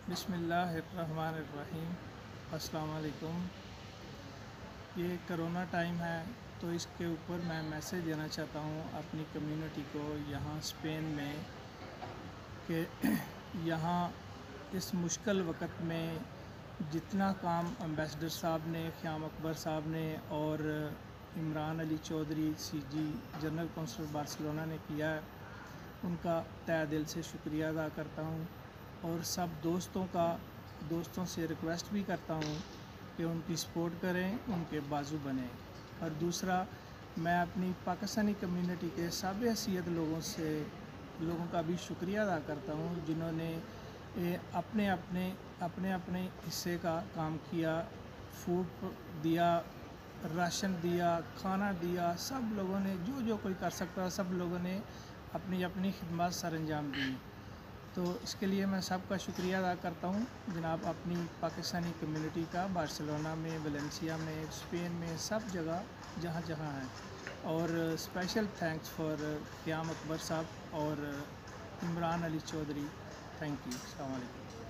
بسم اللہ الرحمن الرحیم۔ السلام علیکم۔ یہ کرونا ٹائم ہے تو اس کے اوپر میں میسیج دینا چاہتا ہوں اپنی کمیونٹی کو یہاں اسپین میں کہ یہاں اس مشکل وقت میں جتنا کام امبیسڈر صاحب نے، خیام اکبر صاحب نے اور عمران علی چودھری سی جی جنرل کونسل بارسلونا نے کیا ہے، ان کا تہہ دل سے شکریہ ادا کرتا ہوں، اور سب دوستوں سے ریکویسٹ بھی کرتا ہوں کہ ان کی سپورٹ کریں، ان کے بازو بنیں۔ اور دوسرا، میں اپنی پاکستانی کمیونٹی کے سابق حیثیت لوگوں کا بھی شکریہ ادا کرتا ہوں، جنہوں نے اپنے اپنے حصے کا کام کیا، فوڈ دیا، راشن دیا، کھانا دیا، سب لوگوں نے جو کوئی کر سکتا، سب لوگوں نے اپنی خدمات سر انجام دی۔ تو اس کے لیے میں سب کا شکریہ ادا کرتا ہوں جناب، اپنی پاکستانی کمیونٹی کا، بارسلونا میں، ویلنسیا میں، اسپین میں، سب جگہ جہاں جہاں ہیں۔ اور special thanks for Khayyam Akbar Sahab اور عمران علی چودھری۔ Thank you. السلام علیکم۔